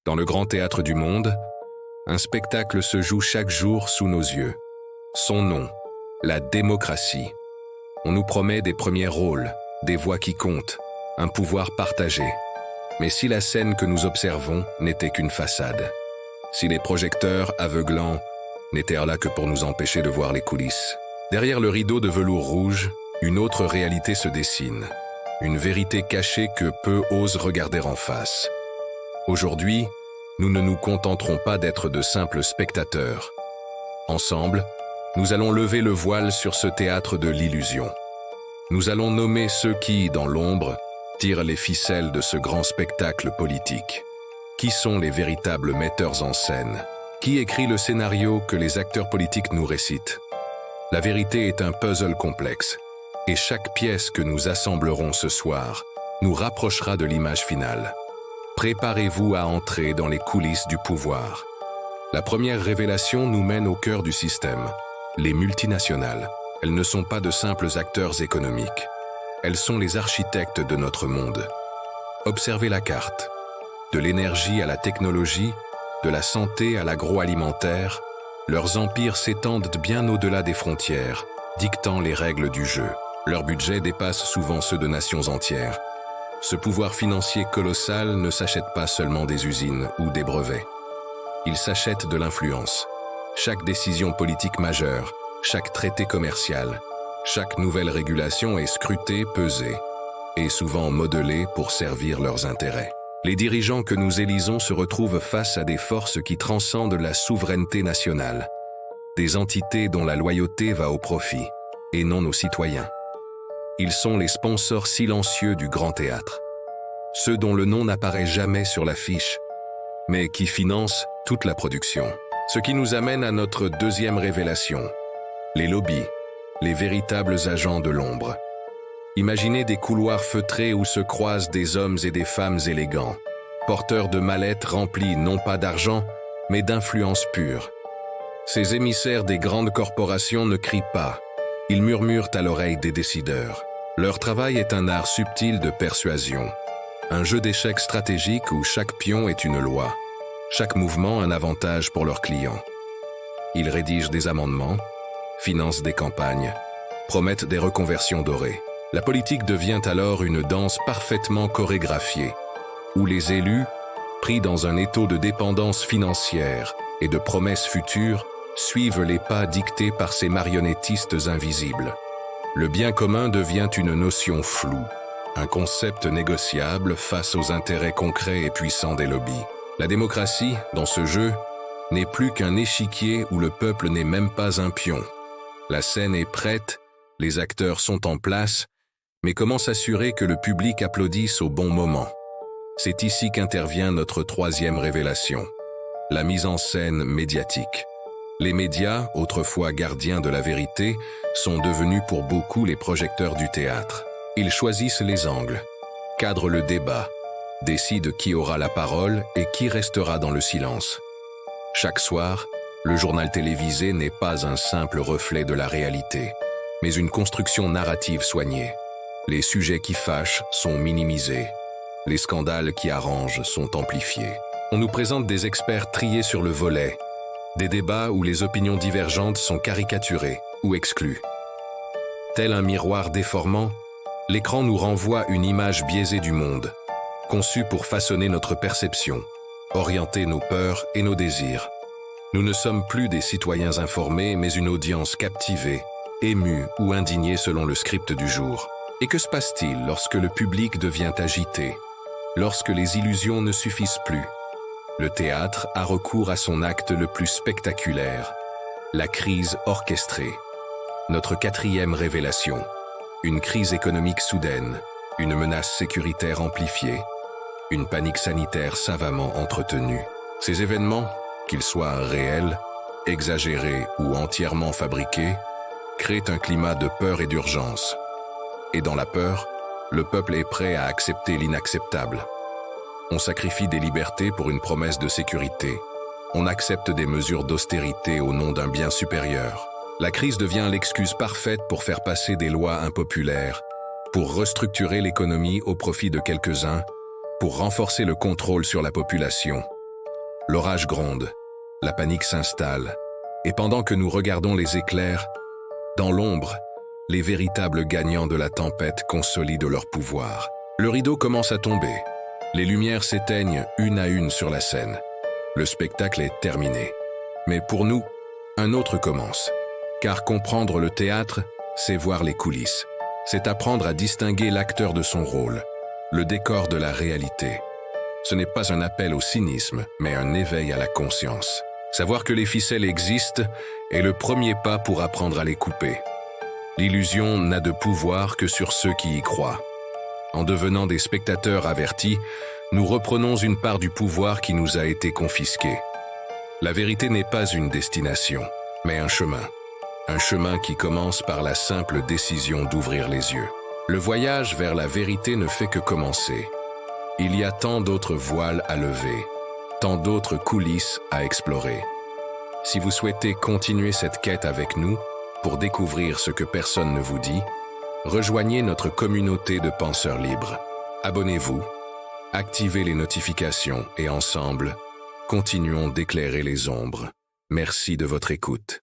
Dans le grand théâtre du monde, un spectacle se joue chaque jour sous nos yeux. Son nom, la démocratie. On nous promet des premiers rôles, des voix qui comptent, un pouvoir partagé. Mais si la scène que nous observons n'était qu'une façade, si les projecteurs aveuglants n'étaient là que pour nous empêcher de voir les coulisses, derrière le rideau de velours rouge, une autre réalité se dessine, une vérité cachée que peu osent regarder en face. Aujourd'hui, nous ne nous contenterons pas d'être de simples spectateurs. Ensemble, nous allons lever le voile sur ce théâtre de l'illusion. Nous allons nommer ceux qui, dans l'ombre, tirent les ficelles de ce grand spectacle politique. Qui sont les véritables metteurs en scène? Qui écrit le scénario que les acteurs politiques nous récitent? La vérité est un puzzle complexe, et chaque pièce que nous assemblerons ce soir nous rapprochera de l'image finale. Préparez-vous à entrer dans les coulisses du pouvoir. La première révélation nous mène au cœur du système. Les multinationales, elles ne sont pas de simples acteurs économiques. Elles sont les architectes de notre monde. Observez la carte. De l'énergie à la technologie, de la santé à l'agroalimentaire, leurs empires s'étendent bien au-delà des frontières, dictant les règles du jeu. Leur budget dépasse souvent ceux de nations entières. Ce pouvoir financier colossal ne s'achète pas seulement des usines ou des brevets. Il s'achète de l'influence. Chaque décision politique majeure, chaque traité commercial, chaque nouvelle régulation est scrutée, pesée, et souvent modelée pour servir leurs intérêts. Les dirigeants que nous élisons se retrouvent face à des forces qui transcendent la souveraineté nationale, des entités dont la loyauté va au profit, et non aux citoyens. Ils sont les sponsors silencieux du grand théâtre, ceux dont le nom n'apparaît jamais sur l'affiche, mais qui financent toute la production. Ce qui nous amène à notre deuxième révélation, les lobbies, les véritables agents de l'ombre. Imaginez des couloirs feutrés où se croisent des hommes et des femmes élégants, porteurs de mallettes remplies non pas d'argent, mais d'influence pure. Ces émissaires des grandes corporations ne crient pas, ils murmurent à l'oreille des décideurs. Leur travail est un art subtil de persuasion, un jeu d'échecs stratégique où chaque pion est une loi, chaque mouvement un avantage pour leurs clients. Ils rédigent des amendements, financent des campagnes, promettent des reconversions dorées. La politique devient alors une danse parfaitement chorégraphiée, où les élus, pris dans un étau de dépendance financière et de promesses futures, suivent les pas dictés par ces marionnettistes invisibles. Le bien commun devient une notion floue, un concept négociable face aux intérêts concrets et puissants des lobbies. La démocratie, dans ce jeu, n'est plus qu'un échiquier où le peuple n'est même pas un pion. La scène est prête, les acteurs sont en place, mais comment s'assurer que le public applaudisse au bon moment? C'est ici qu'intervient notre troisième révélation, la mise en scène médiatique. Les médias, autrefois gardiens de la vérité, sont devenus pour beaucoup les projecteurs du théâtre. Ils choisissent les angles, cadrent le débat, décident qui aura la parole et qui restera dans le silence. Chaque soir, le journal télévisé n'est pas un simple reflet de la réalité, mais une construction narrative soignée. Les sujets qui fâchent sont minimisés, les scandales qui arrangent sont amplifiés. On nous présente des experts triés sur le volet, des débats où les opinions divergentes sont caricaturées ou exclues. Tel un miroir déformant, l'écran nous renvoie une image biaisée du monde, conçue pour façonner notre perception, orienter nos peurs et nos désirs. Nous ne sommes plus des citoyens informés, mais une audience captivée, émue ou indignée selon le script du jour. Et que se passe-t-il lorsque le public devient agité, lorsque les illusions ne suffisent plus? Le théâtre a recours à son acte le plus spectaculaire, la crise orchestrée. Notre quatrième révélation, une crise économique soudaine, une menace sécuritaire amplifiée, une panique sanitaire savamment entretenue. Ces événements, qu'ils soient réels, exagérés ou entièrement fabriqués, créent un climat de peur et d'urgence. Et dans la peur, le peuple est prêt à accepter l'inacceptable. On sacrifie des libertés pour une promesse de sécurité. On accepte des mesures d'austérité au nom d'un bien supérieur. La crise devient l'excuse parfaite pour faire passer des lois impopulaires, pour restructurer l'économie au profit de quelques-uns, pour renforcer le contrôle sur la population. L'orage gronde, la panique s'installe, et pendant que nous regardons les éclairs, dans l'ombre, les véritables gagnants de la tempête consolident leur pouvoir. Le rideau commence à tomber. Les lumières s'éteignent une à une sur la scène. Le spectacle est terminé. Mais pour nous, un autre commence. Car comprendre le théâtre, c'est voir les coulisses. C'est apprendre à distinguer l'acteur de son rôle, le décor de la réalité. Ce n'est pas un appel au cynisme, mais un éveil à la conscience. Savoir que les ficelles existent est le premier pas pour apprendre à les couper. L'illusion n'a de pouvoir que sur ceux qui y croient. En devenant des spectateurs avertis, nous reprenons une part du pouvoir qui nous a été confisqué. La vérité n'est pas une destination, mais un chemin. Un chemin qui commence par la simple décision d'ouvrir les yeux. Le voyage vers la vérité ne fait que commencer. Il y a tant d'autres voiles à lever, tant d'autres coulisses à explorer. Si vous souhaitez continuer cette quête avec nous, pour découvrir ce que personne ne vous dit, rejoignez notre communauté de penseurs libres. Abonnez-vous, activez les notifications et ensemble, continuons d'éclairer les ombres. Merci de votre écoute.